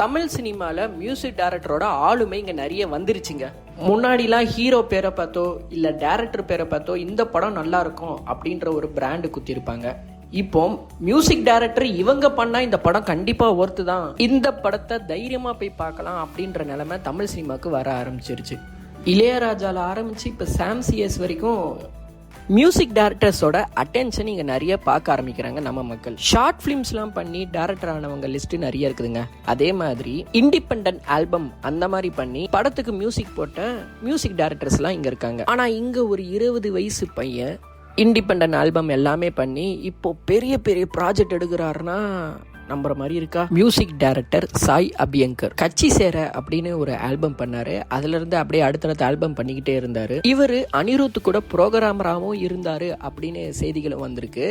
தமிழ் சினிமாவில் மியூசிக் டைரக்டரோட ஆளுமை இங்கே நிறைய வந்துருச்சுங்க. முன்னாடிலாம் ஹீரோ பேரை பார்த்தோ இல்லை டைரக்டர் பேரை பார்த்தோ இந்த படம் நல்லா இருக்கும் அப்படின்ற ஒரு பிராண்டு குத்திருப்பாங்க. இப்போ மியூசிக் டைரக்டர் இவங்க பண்ணா இந்த படம் கண்டிப்பா ஒர்த்து தான், இந்த படத்தை தைரியமா போய் பார்க்கலாம் அப்படின்ற நிலைமை தமிழ் சினிமாவுக்கு வர ஆரம்பிச்சிருச்சு. இளையராஜால ஆரம்பிச்சு இப்போ சாம் சிஎஸ் வரைக்கும் மியூசிக் டைரக்டர்ஸோட அட்டென்ஷன் இங்கே நிறைய பார்க்க ஆரம்பிக்கிறாங்க நம்ம மக்கள். ஷார்ட் ஃபிலிம்ஸ்லாம் பண்ணி டைரக்டர் ஆனவங்க லிஸ்ட் நிறைய இருக்குதுங்க. அதே மாதிரி இண்டிபெண்டன்ட் ஆல்பம் அந்த மாதிரி பண்ணி படத்துக்கு மியூசிக் போட்ட மியூசிக் டைரக்டர்ஸ்லாம் இங்கே இருக்காங்க. ஆனால் இங்கே ஒரு 20 வயசு பையன் இண்டிபெண்டன்ட் ஆல்பம் எல்லாமே பண்ணி இப்போ பெரிய பெரிய ப்ராஜெக்ட் எடுக்கிறாருன்னா நம்புற மாதிரி இருக்கா? மியூசிக் டைரக்டர் சாய் அபியங்கர் கட்சி சேர அப்படின்னு ஒரு ஆல்பம் பண்ணாரு. அதுல இருந்து அப்படியே அடுத்தடுத்த ஆல்பம் பண்ணிக்கிட்டே இருந்தாரு. இவரு அனிருத் கூட புரோகிராமராகவும் இருந்தாரு அப்படின்னு செய்திகளும் வந்திருக்கு.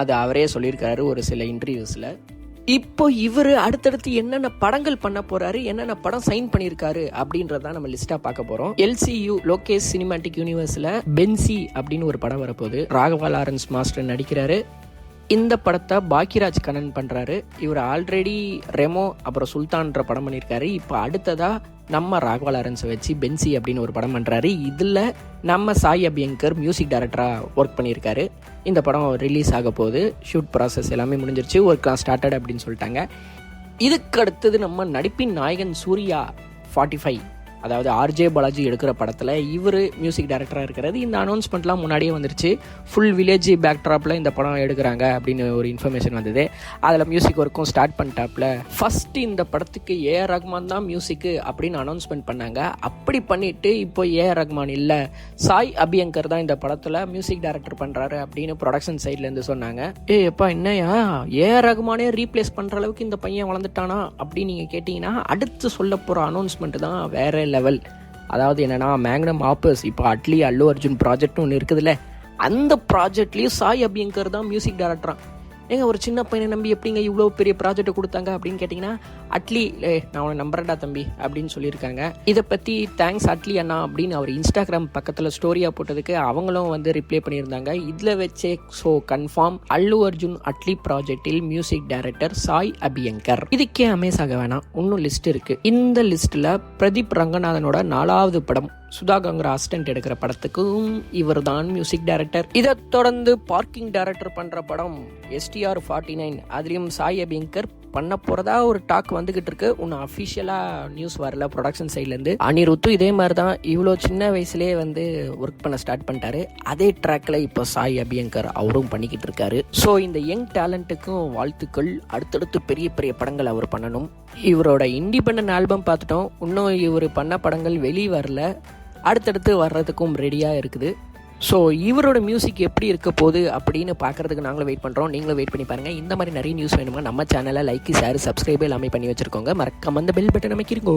அது அவரே சொல்லியிருக்காரு ஒரு சில இன்டர்வியூஸ்ல. இப்போ இவர் அடுத்தடுத்து என்னென்ன படங்கள் பண்ண போறாரு, என்னென்ன படம் சைன் பண்ணியிருக்காரு அப்படின்றதான் நம்ம லிஸ்டா பார்க்க போறோம். LCU லோகேஷ் சினிமாட்டிக் யூனிவர்ஸ்ல பென்சி அப்படின்னு ஒரு படம் வரப்போகுது. ராகவா லாரன்ஸ் மாஸ்டர் நடிக்கிறாரு. இந்த படத்தை பாக்கியராஜ் கண்ணன் பண்றாரு. இவர் ஆல்ரெடி ரெமோ அப்புறம் சுல்தான்ற படம் பண்ணியிருக்காரு. இப்போ அடுத்ததா நம்ம ராகவா லாரன்ஸை வச்சு பென்சி அப்படின்னு ஒரு படம் பண்றாரு. இதுல நம்ம சாய் அபியங்கர் மியூசிக் டைரக்டரா ஒர்க் பண்ணியிருக்காரு. இந்த படம் ரிலீஸ் ஆக போகுது. ஷூட் ப்ராசஸ் எல்லாமே முடிஞ்சிருச்சு, ஒர்க்லாம் ஸ்டார்டட் அப்படின்னு சொல்லிட்டாங்க. இதுக்கு அடுத்தது நம்ம நடிப்பின் நாயகன் சூர்யா 45, அதாவது RJ பாலாஜி எடுக்கிற படத்தில் இவர் மியூசிக் டைரக்டராக இருக்கிறது. இந்த அனௌன்ஸ்மெண்ட்லாம் முன்னாடியே வந்துருச்சு. ஃபுல் வில்லேஜ் பேக்ட்ராப்பில் இந்த படம் எடுக்கிறாங்க அப்படின்னு ஒரு இன்ஃபர்மேஷன் வந்தது. அதில் மியூசிக் ஒர்க்கும் ஸ்டார்ட் பண்ணிட்டாப்ல. ஃபஸ்ட்டு இந்த படத்துக்கு A.R. ரஹ்மான் தான் மியூசிக்கு அப்படின்னு அனௌன்ஸ்மெண்ட் பண்ணாங்க. அப்படி பண்ணிவிட்டு இப்போ A.R. ரஹ்மான் இல்லை, சாய் அபியங்கர் தான் இந்த படத்தில் மியூசிக் டைரக்டர் பண்ணுறாரு அப்படின்னு ப்ரொடக்ஷன் சைட்லேருந்து சொன்னாங்க. எப்பா என்னையா A.R. ரஹ்மானே ரீப்ளேஸ் பண்ணுற அளவுக்கு இந்த பையன் வளர்ந்துட்டானா அப்படின்னு நீங்கள் கேட்டிங்கன்னா அடுத்து சொல்ல போகிற அனௌன்ஸ்மெண்ட் தான் வேற லெவல். அதாவது என்னன்னா, மேக்னம் ஆப்பர்ஸ் இப்போ அட்லி அல்லு அர்ஜுன் ப்ராஜெக்ட்னு ஒன்று இருக்குதுல்ல, அந்த ப்ராஜெக்ட்லேயும் சாய் அபியங்கர் தான் மியூசிக் டைரக்டரா. ஏங்க ஒரு சின்ன பையனை நம்பி எப்படிங்க இவ்வளோ பெரிய ப்ராஜெக்டை கொடுத்தாங்க அப்படின்னு கேட்டிங்கன்னா, அட்லி நான் அவனை நம்புறேன்டா தம்பி அப்படின்னு சொல்லியிருக்காங்க. இதை பற்றி தேங்க்ஸ் அட்லி அண்ணா அப்படின்னு அவர் இன்ஸ்டாகிராம் பக்கத்தில் ஸ்டோரியாக போட்டதுக்கு அவங்களும் வந்து ரிப்ளை பண்ணியிருந்தாங்க. இதில் வச்சே ஸோ கன்ஃபார்ம் அல்லு அர்ஜுன் அட்லி ப்ராஜெக்டில் மியூசிக் டைரக்டர் சாய் அபியங்கர். இதுக்கே அமேஸ் ஆக வேணாம், இன்னும் லிஸ்ட் இருக்குது. இந்த லிஸ்ட்டில் பிரதீப் ரங்கநாதனோட 4வது படம் சுதா கங்கரா அசிஸ்டன்ட் எடுக்கிற படத்துக்கும் இவர் தான் மியூசிக் டைரக்டர். இதை தொடர்ந்து பார்க்கிங் டைரக்டர் பண்ற படம் STR 49, அதுலயும் சாய் அபியங்கர் பண்ண போறதா ஒரு டாக் வந்துகிட்டு இருக்கு. இன்னும் அஃபிஷியலா நியூஸ் வரல ப்ரொடக்ஷன் சைட்ல இருந்து. அனிருத்தும் இதே மாதிரி தான் இவ்வளோ சின்ன வயசுலேயே வந்து ஒர்க் பண்ண ஸ்டார்ட் பண்ணிட்டாரு. அதே ட்ராக்ல இப்போ சாய் அபியங்கர் அவரும் பண்ணிக்கிட்டு இருக்காரு. ஸோ இந்த யங் டேலண்ட்டுக்கும் வாழ்த்துக்கள். அடுத்தடுத்து பெரிய பெரிய படங்கள் அவர் பண்ணணும். இவரோட இண்டிபெண்டன்ட் ஆல்பம் பார்த்துட்டோம், இன்னும் இவர் பண்ண படங்கள் வெளியே வரல, அடுத்தடுத்து வர்றதுக்கும் ரெடியாக இருக்குது. ஸோ இவரோட மியூசிக் எப்படி இருக்க போகுது அப்படின்னு பார்க்குறதுக்கு நாங்களும் வெயிட் பண்ணுறோம். நீங்களும் வெயிட் பண்ணி பாருங்கள். இந்த மாதிரி நிறைய நியூஸ் வேணுமா நம்ம சேனலை லைக், ஷேர், சப்ஸ்கிரைப் எல்லாமே பண்ணி வச்சுருக்கோங்க. மறக்காம அந்த பெல் பட்டன் அமைக்கிருங்கோ.